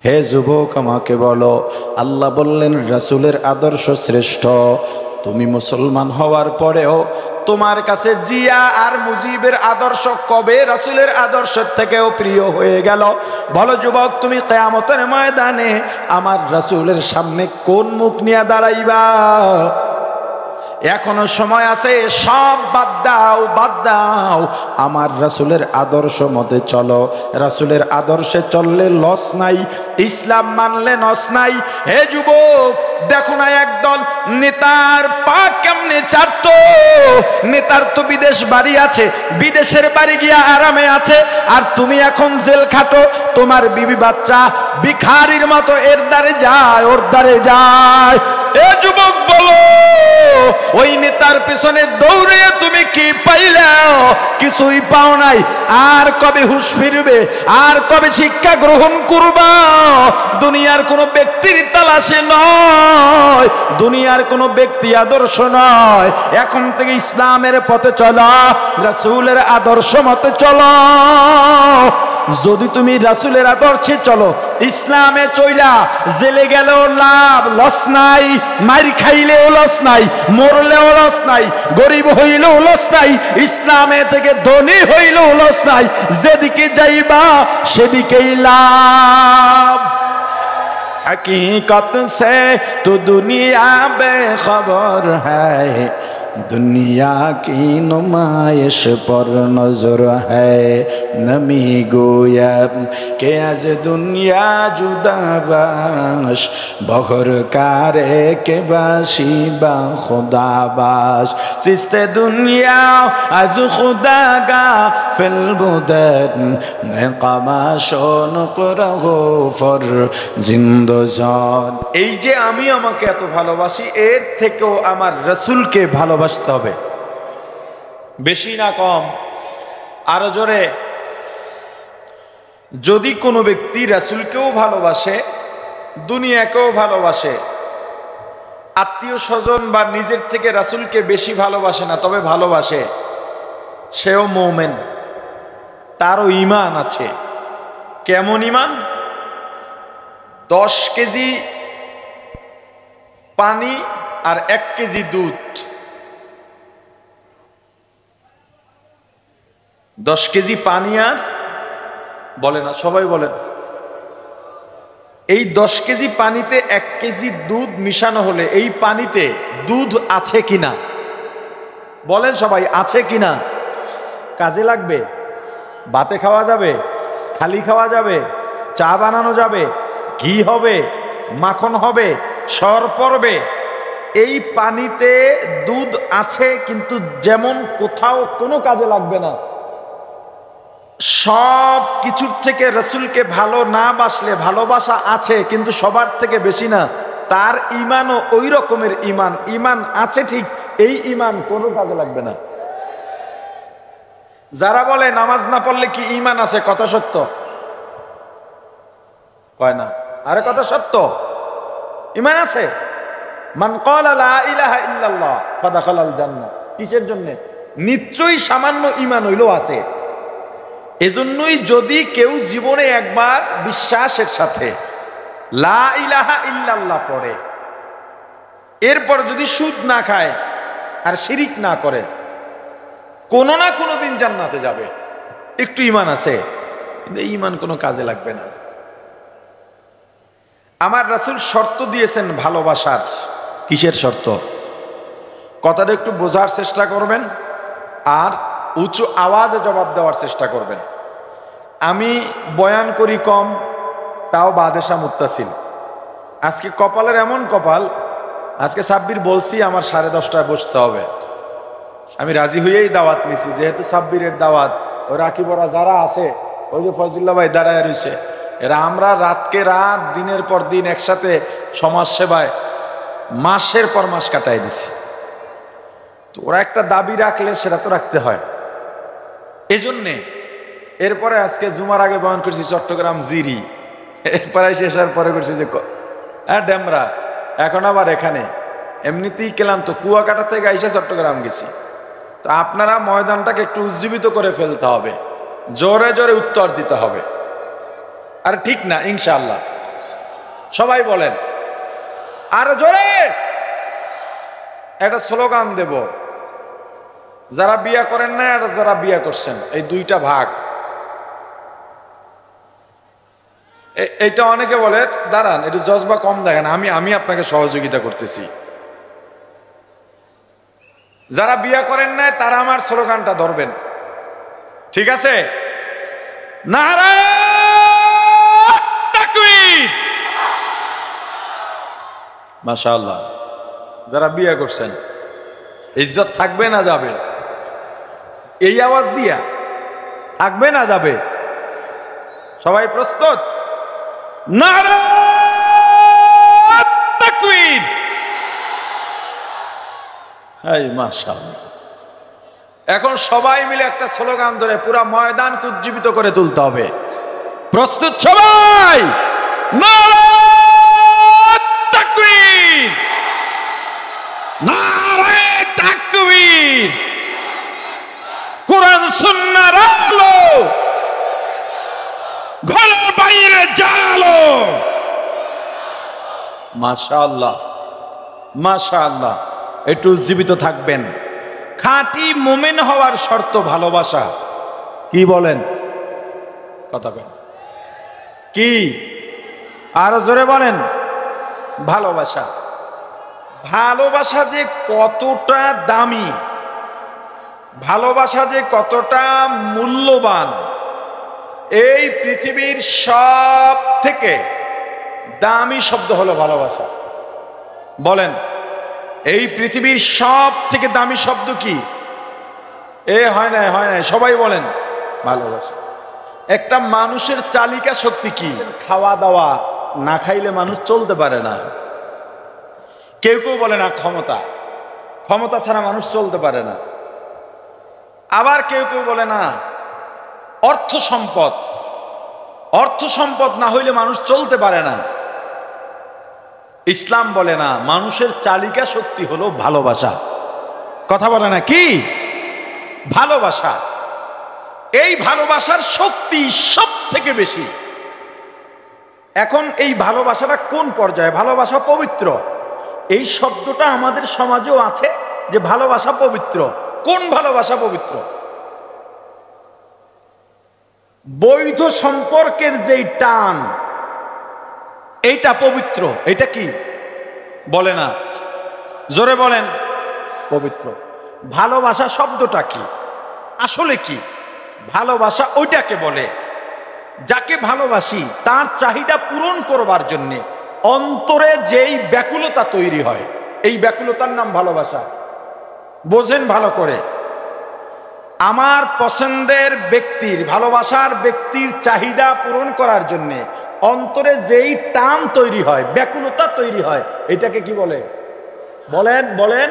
হে যুবক, আমাকে বলো, আল্লাহ বললেন রাসূলের আদর্শ শ্রেষ্ঠ। তুমি মুসলমান হওয়ার পরেও তোমার কাছে জিয়া আর মুজিবের আদর্শ কবে রাসূলের আদর্শের থেকেও প্রিয় হয়ে গেল? বলো যুবক, তুমি কিয়ামতের ময়দানে আমার রাসূলের সামনে কোন মুখ নিয়ে দাঁড়াইবা? এখনো সময় আছে, সব বাদ দাও, বাদ দাও, আমার রাসূলের আদর্শ মতে চলো। রাসূলের আদর্শে চললে লস নাই, ইসলাম মানলে লস নাই। হে যুবক, দেখো না একদল নেতার পা কেমনে চারতো। নেতার তো বিদেশ বাড়ি আছে, বিদেশের বাড়ি গিয়া আরামে আছে, আর তুমি এখন জেল খাটো। তোমার বিবি বাচ্চা ভিখারির মতো এর দ্বারে যায়, ওর দ্বারে যায়। এ যুবক বলো, ওই নেতার পিছনে দৌড়ে তুমি কি পাইলে? কিছুই পাও নাই। আর কবে হুঁশ ফিরবে? আর কবে শিক্ষা গ্রহণ করবা? দুনিয়ার কোনো ব্যক্তির তালাশে নয়, দুনিয়ার কোনো ব্যক্তি আদর্শ নয়। এখন থেকে ইসলামের পথে চলো, রাসূলের আদর্শ মতে চলো। যদি তুমি রাসূলের আদর্শে চলো, ইসলামে চইলা জেলে গেলেও লাভ, লস নাই। মার খাইলেও লস নাই, মরলেও লস নাই, গরিব হইলেও লস নাই, ইসলামে থেকে ধনী হইলেও লস নাই। যেদিকে যাইবা সেদিকেই লাভ। हकीकत से तो दुनिया बेखबर है, दुनिया की नुमाइश पर नजर है। नमी गोया के आज दुनिया जुदा बाश, बहर कारे के बाशी बा खुदा बाश। चिस्ते दुनिया आज खुदा गा फिल बुदन नेकामाशोन करहो फर जिंदजान। এই যে আমি আমাকে এত ভালোবাসি, এর থেকেও আমার রাসূলকে ভালোবাসতে হবে, বেশি না কম, আরো জোরে। যদি কোনো ব্যক্তি রাসূলকেও ভালোবাসে, দুনিয়াকেও ভালোবাসে, আত্মীয় স্বজন বা নিজের থেকে রাসূলকে বেশি ভালোবাসে না, তবে ভালোবাসে, সেও মুমিন, তারও ঈমান আছে। কেমন ঈমান? 10 কেজি পানি আর 1 কেজি দুধ, 10 কেজি পানি আর, বলে না সবাই বলেন, এই 10 কেজি পানিতে 1 কেজি দুধ মিশানো হলে এই পানিতে দুধ আছে কিনা বলেন সবাই, আছে কিনা? কাজে লাগবে? ভাতে খাওয়া যাবে, খালি খাওয়া যাবে, চা বানানো যাবে, ঘি হবে, মাখন হবে, সর পড়বে। এই পানিতে দুধ আছে, কিন্তু যেমন কোথাও কোনো কাজে লাগবে না। সব কিছুর থেকে রাসূলকে ভালো না বাসলে, ভালোবাসা আছে কিন্তু সবার থেকে বেশি না, তার ঈমানও ওই রকমের ঈমান। ঈমান আছে ঠিক, এই ঈমান কোনো কাজে লাগবে না। যারা বলে নামাজ না পড়লে কি ঈমান আছে, কথা সত্য? কয় না। আরে কথা সত্য, ঈমান আছে। মান ক্বালা লা ইলাহা ইল্লাল্লাহ ফাদাখালাল জান্নাহ। কিসের জন্য? নিশ্চয়ই সামান্য ঈমান হইলো আছে। এজন্যই যদি কেউ জীবনে একবার বিশ্বাসের সাথে লা ইলাহা ইল্লাল্লাহ পড়ে, এরপর যদি সুদ না খায় আর শিরিক না করে, কোনো না কোনো দিন জান্নাতে যাবে। একটু ঈমান আছে, কিন্তু এই ঈমান কোনো কাজে লাগবে না। আমার রাসূল শর্ত দিয়েছেন ভালোবাসার। কিসের শর্ত? কথাটা একটু বোঝার চেষ্টা করবেন আর উঁচু আওয়াজে জবাব দেওয়ার চেষ্টা করবেন। আমি বয়ান করি কম, তাও বাদেশা মুত্তাসিল। আজকে কপালের এমন কপাল, আজকে সাব্বির বলছি আমার 10:30টায় বসতে হবে। আমি রাজি হয়েই দাওয়াত নিছি, যেহেতু সাব্বিরের দাওয়াত। ওই রাকিবরা যারা আছে, ওই যে ফজলুল্লাহ ভাই দাঁড়ায় রয়েছে, এরা আমরা রাতকে রাত, দিনের পর দিন একসাথে সমাজ সেবায় মাসের পর মাস কাটাই দিছি। তো ওরা একটা দাবি রাখলে সেটা তো রাখতে হয়। এজন্যে এরপরে আজকে জুমার আগে বয়ান করছি চট্টগ্রাম জিরি, এরপরে শেষ হওয়ার পরে করছি যে ডেমরা, এখন আবার এখানে। এমনিতেই গেলাম তো কুয়াকাটা থেকে আইসা চট্টগ্রাম গেছি। তো আপনারা ময়দানটাকে একটু উজ্জীবিত করে ফেলতে হবে, জোরে জোরে উত্তর দিতে হবে। আর ঠিক না ইনশাআল্লাহ? সবাই বলেন, আরো জোরে একটা স্লোগান দেব। যারা বিয়ে করেন না আর যারা বিয়ে করছেন, এই দুইটা ভাগ। এইটা অনেকে বলে দাঁড়ান একটু জজবা কম দেখেন, আমি আপনাকে সহযোগিতা করতেছি। যারা বিয়ে করেন না তারা আমার স্লোগানটা ধরবেন, ঠিক আছে? নারায়ে তাকবীর। মাশাআল্লাহ। যারা বিয়ে করছেন ইজ্জত থাকবে না যাবে? এই আওয়াজ দিয়া থাকবে না যাবে? সবাই প্রস্তুত? নারায়ে তাকবীর। এই মাশাআল্লাহ। এখন সবাই মিলে একটা স্লোগান ধরে পুরা ময়দানকে উজ্জীবিত করে তুলতে হবে। প্রস্তুত সবাই? নারায়ে তাকবীর, নারায়ে তাকবীর। কোরআন সুন্নাহর আলো ঘরের বাইরে জালো। মাশাআল্লাহ, মাশাআল্লাহ। একটু উজ্জীবিত থাকবেন। খাঁটি মুমিন হওয়ার শর্ত ভালোবাসা। কি বলেন? কথা বলেন কি? আরো জোরে বলেন। ভালোবাসা। ভালোবাসা যে কতটা দামি, ভালোবাসা যে কতটা মূল্যবান, এই পৃথিবীর সব থেকে দামি শব্দ হলো ভালোবাসা। বলেন, এই পৃথিবীর সব থেকে দামি শব্দ কি? হয় নাই, সবাই বলেন ভালোবাসা। একটা মানুষের চালিকা শক্তি কি? খাওয়া দাওয়া না খাইলে মানুষ চলতে পারে না। কেউ কেউ বলে না ক্ষমতা, ক্ষমতা ছাড়া মানুষ চলতে পারে না। আবার কেউ কেউ বলে না অর্থ সম্পদ, অর্থ সম্পদ না হইলে মানুষ চলতে পারে না। ইসলাম বলে না, মানুষের চালিকা শক্তি হলো ভালোবাসা। কথা বলে না কি? ভালোবাসা। এই ভালোবাসার শক্তি সব থেকে বেশি। এখন এই ভালোবাসাটা কোন পর্যায়ে? ভালোবাসা পবিত্র, এই শব্দটা আমাদের সমাজেও আছে যে ভালোবাসা পবিত্র। কোন ভালোবাসা পবিত্র? বৈধ সম্পর্কের যেই টান, এইটা পবিত্র। এটা কি বলে না? জোরে বলেন। পবিত্র। ভালোবাসা শব্দটা কি? আসলে কি ভালোবাসা? ওইটাকে বলে যাকে ভালোবাসি তার চাহিদা পূরণ করবার জন্যে অন্তরে যেই ব্যাকুলতা তৈরি হয়, এই ব্যাকুলতার নাম ভালোবাসা। বোঝেন ভালো করে। আমার পছন্দের ব্যক্তির, ভালোবাসার ব্যক্তির চাহিদা পূরণ করার জন্যে অন্তরে যেই টান তৈরি হয়, ব্যাকুলতা তৈরি হয়, এটাকে কি বলে? বলেন বলেন,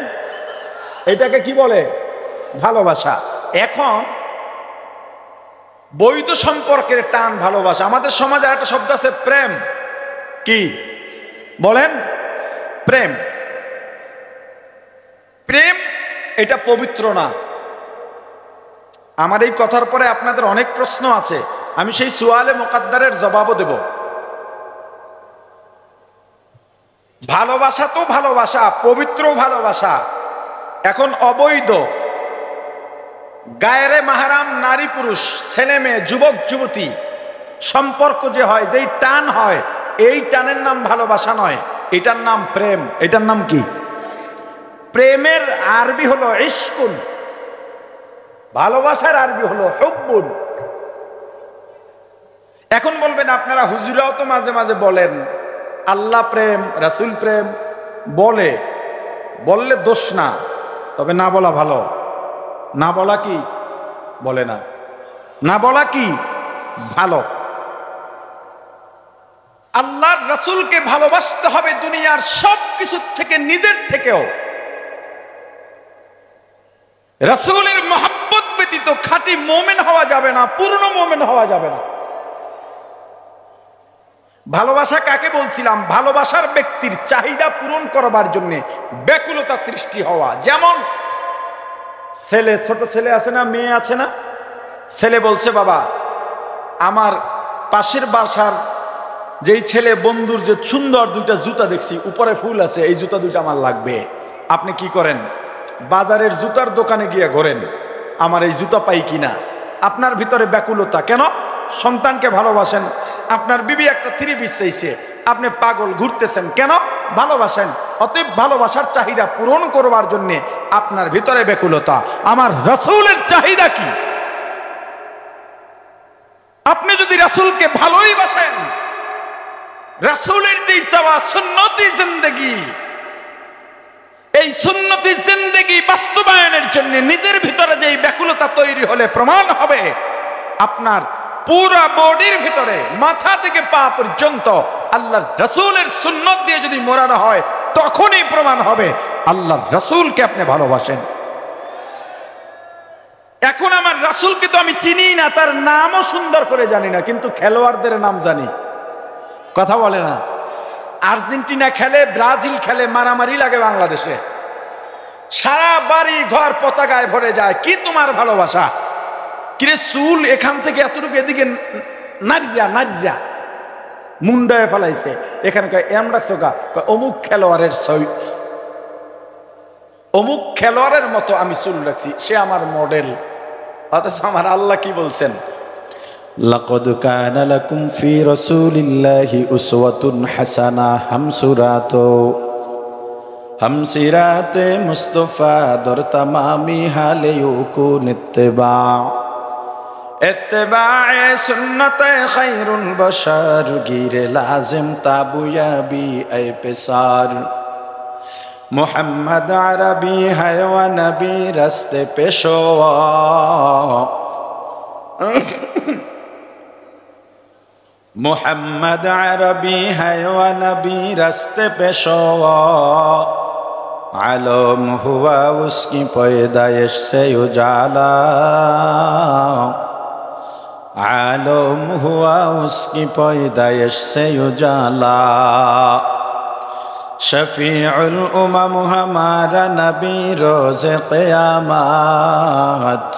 এটাকে কি বলে? ভালোবাসা। এখন বৈধ সম্পর্কের টান ভালোবাসা। আমাদের সমাজে একটা শব্দ আছে প্রেম। কি বলেন? প্রেম। প্রেম এটা পবিত্র না। আমার এই কথার পরে আপনাদের অনেক প্রশ্ন আছে, আমি সেই সুয়ালে মুকাদ্দারের জবাবও দেব। ভালোবাসা তো ভালোবাসা, পবিত্র ভালোবাসা। এখন অবৈধ গায়েরে মাহারাম নারী পুরুষ, ছেলে মেয়ে, যুবক যুবতী সম্পর্ক যে হয়, যেই টান হয়, এই টানের নাম ভালোবাসা নয়, এটার নাম প্রেম। এটার নাম কি? প্রেমের আরবি হলো ইশকুন, ভালোবাসার আরবি হলো হুব্বুন। এখন বলবেন আপনারা হুজুরাও তো মাঝে মাঝে বলেন আল্লাহ প্রেম, রাসূল প্রেম। বললে দোষ না, তবে না বলা ভালো। না বলা কি? বলে না, না বলা কি ভালো। আল্লাহর রাসূলকে ভালোবাসতে হবে দুনিয়ার সব কিছু থেকে, নিজের থেকেও। রাসূলের মহব্বত ব্যতীত খাঁটি মুমিন হওয়া যাবে না, পূর্ণ মুমিন হওয়া যাবে না। ভালোবাসা কাকে বলছিলাম? ভালোবাসার ব্যক্তির চাহিদা পূরণ করবার জন্য ব্যাকুলতা সৃষ্টি হওয়া। যেমন ছেলে, ছোট ছেলে আছে না, মেয়ে আছে না, ছেলে বলছে বাবা আমার পাশের বাসার যেই ছেলে বন্ধুর যে সুন্দর দুইটা জুতা দেখছি উপরে ফুল আছে, এই জুতা দুইটা আমার লাগবে, আপনি কি করেন? বাজারের জুতার দোকানে গিয়ে ঘোরেন, আমার এই জুতা পাই কিনা। আপনার ভিতরে ব্যাকুলতা কেন? সন্তানকে ভালোবাসেন, আপনার বিবি একটা 3 পিস চাইছে, আপনি পাগল ঘুরতেছেন কেন? ভালোবাসেন। অতএব ভালোবাসার চাহিদা পূরণ করবার জন্য আপনার ভিতরে ব্যাকুলতা। আমার রাসূলের চাহিদা কি? আপনি যদি রাসূলকে ভালোই বাসেন, রাসূলের যে চাওয়া সুন্নতি জিন্দেগি, এই সুন্নতি জিন্দেগি বাস্তবায়নের জন্য নিজের ভিতরে যে ব্যাকুলতা তৈরি হলে প্রমাণ হবে আপনার পুরো বডির ভিতরে মাথা থেকে পা পর্যন্ত আল্লাহর রাসূলের সুন্নত দিয়ে যদি মোড়ানো হয়, তখনই প্রমাণ হবে আল্লাহর রাসূলকে আপনি ভালোবাসেন। এখন আমার রাসূলকে তো আমি চিনি না, তার নামও সুন্দর করে জানি না, কিন্তু খেলোয়াড়দের নাম জানি। কথা বলে না? আর্জেন্টিনা খেলে, ব্রাজিল খেলে, মারামারি লাগে বাংলাদেশে, সারা বাড়ি ঘর পতাকায় ভরে যায়। কি তোমার ভালোবাসা? কিরে চুল এখান থেকে এতটুকু এদিকে নারীরা মুন্ডায় ফেলাইছে, এখানে এম রাখছো গা, অমুক খেলোয়াড়ের অমুক খেলোয়াড়ের মতো আমি চুল রাখছি, সে আমার মডেল। অথচ আমার আল্লাহ কি বলছেন? লাকাদ কানা লাকুম ফি রাসূলিল্লাহি উসওয়াতুন হাসানা হামসিরাতে মুস্তাফা দর তামামি হালে ইউকুন ইত্তেবায়ে সুন্নতে খায়রুল বশর গিরে লাজিম তাবুয়াবি এ পেসার মোহাম্মদ আরবি হায়ওয়া নবী রাস্তে পেশোয়া मोहम्मद अरबी है व नबी रस्ते पेशवा आलम हुआ उसकी पैदाइश से उजाला आलम हुआ उसकी पैदाइश से उजाला शफीउल उमम हमारा नबी रोज़ क़यामत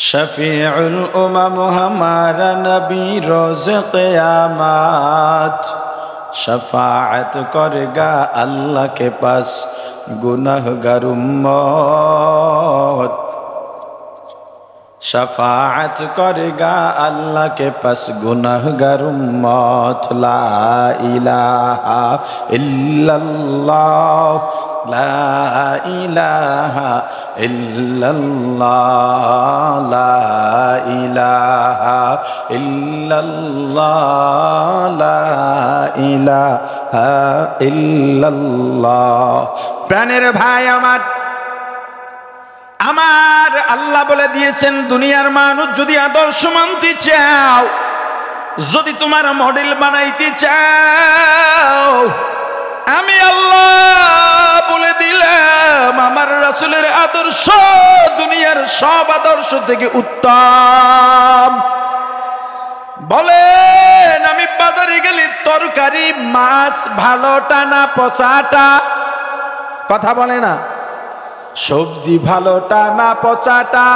शफीउल उमम हमारा नबी रोज़ क़यामत शफाअत करेगा अल्लाह के पास गुनहगार उम्मत शफाअत करेगा अल्लाह के पास गुनहगार उम्मत ला इलाहा इल्लल्लाह ला इलाहा इल्लल्लाह ला इलाहा इल्लल्लाह ला इलाहा इल्लल्लाह। প্রাণের ভাই আমার আল্লাহ বলে দিয়েছেন, দুনিয়ার মানুষ যদি আদর্শ মানতে চাও, যদি তোমার মডেল বানাইতে চাও, আমি আল্লাহ বলে দিলাম আমার রাসূলের আদর্শ দুনিয়ার সব আদর্শ থেকে উত্তম। বলেন আমি বাজারে গেলে তরকারি মাছ ভালোটা না পচাটা? কথা বলে না? সবজি ভালোটা না পচাটা?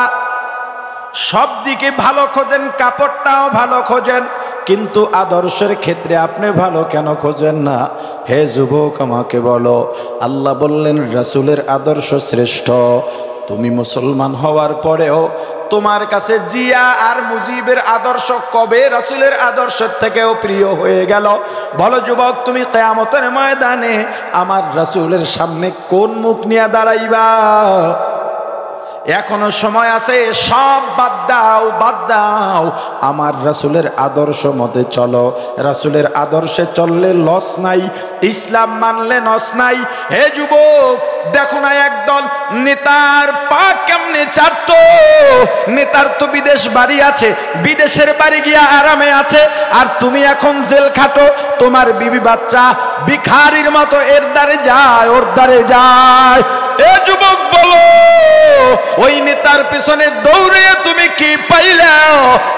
সব দিকে ভালো খোঁজেন, কাপড়টাও ভালো খোঁজেন, কিন্তু আদর্শের ক্ষেত্রে আপনি ভালো কেন খোঁজেন না? হে যুবক আমাকে বলো, আল্লাহ বললেন রাসূলের আদর্শ শ্রেষ্ঠ। তুমি মুসলমান হওয়ার পরেও তোমার কাছে জিয়া আর মুজিবের আদর্শ কবে রাসূলের আদর্শের থেকেও প্রিয় হয়ে গেল? বলো যুবক, তুমি কিয়ামতের ময়দানে আমার রাসূলের সামনে কোন মুখ নিয়ে দাঁড়াইবা? এখনো সময় আছে, সব বাদ দাও, আমার রাসূলের আদর্শ মতে চলো। রাসূলের আদর্শে চললে লস নাই, ইসলাম মানলে নস নাই। হে যুবক, দেখো না একদল নেতার পা কেমনে চাটতো। নেতার তো বিদেশ বাড়ি আছে, বিদেশের বাড়ি গিয়া আরামে আছে, আর তুমি এখন জেল খাটো। তোমার বিবি বাচ্চা ভিখারির মতো এর দ্বারে যায় ওর দ্বারে যায়। এ যুবক বলো, ওই নেতার পিছনে দৌড়ে তুমি কি পাইলে?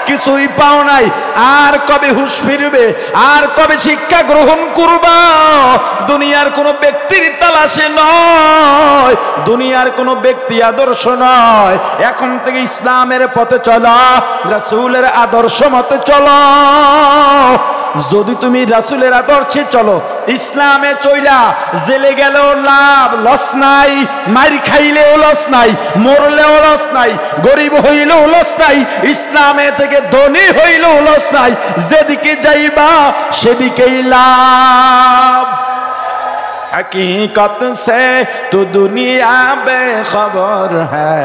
কিছুই পাও নাই। আর কবে হুঁশ ফিরবে? আর কবে শিক্ষা গ্রহণ করবা? দুনিয়ার কোন ব্যক্তির তালাশে নয়, দুনিয়ার কোন ব্যক্তি আদর্শ নয়। এখন থেকে ইসলামের পথে চলো, রাসূলের আদর্শ মতে চলো। যদি তুমি রাসূলের আদর্শে চলো, ইসলামে চইলা জেলে গেলেও লাভ, লস নাই, মার খাইলেও লস নাই, মরলেও লস নাই, গরিব হইলেও লস নাই, ইসলামে থেকে ধনী হইলেও লস নাই, যেদিকে যাইবা সেদিকেই লাভ। हकीकत से तो दुनिया बेखबर है,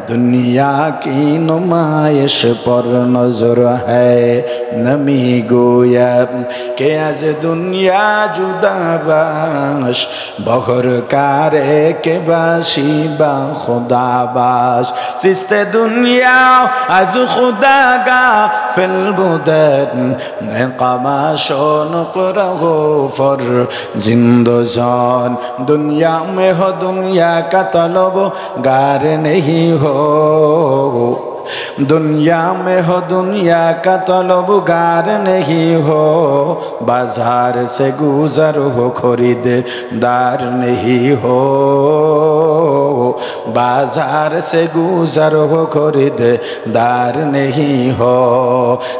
दुनिया की नुमाइश पर नजर है। नमी गोया के आज दुनिया जुदा बाश, बहर कारे के बाशी बा खुदा बाश। सिस्ते दुनिया आज खुदा गा फिल बुदन नकामाशोन करहो फर जिंदजान। दुनिया में हो दुनिया का तलब गार नहीं हो, दुनिया में हो दुनिया का तलबगार नहीं हो। बाजार से गुजर हो खरीददार नहीं हो, बाजार से गुजर हो खरीददार नहीं हो।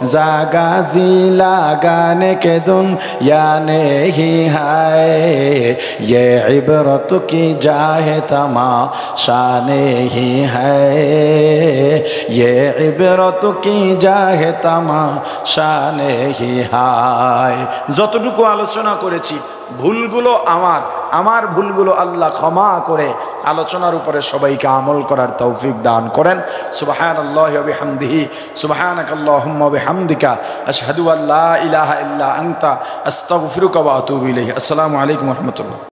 जागा जी लगाने के दुनिया नहीं है, ये इबरत की जाहे तमाशा नहीं है, ये इबरत की जाहे तमाशा नहीं है। যতটুকু আলোচনা করেছি ভুলগুলো আমার ভুলগুলো আল্লাহ ক্ষমা করে আলোচনার উপরে সবাইকে আমল করার তৌফিক দান করেন। সুবহানাল্লাহি ওয়া বিহামদিহি, সুবহানাকাল্লাহুম্মা ওয়া বিহামদিকা, আশহাদু আল্লা ইলাহা ইল্লা আনতা, আস্তাগফিরুকা ওয়া আতুবু ইলাইক। আসসালামু আলাইকুম ওয়া রাহমাতুল্লাহ।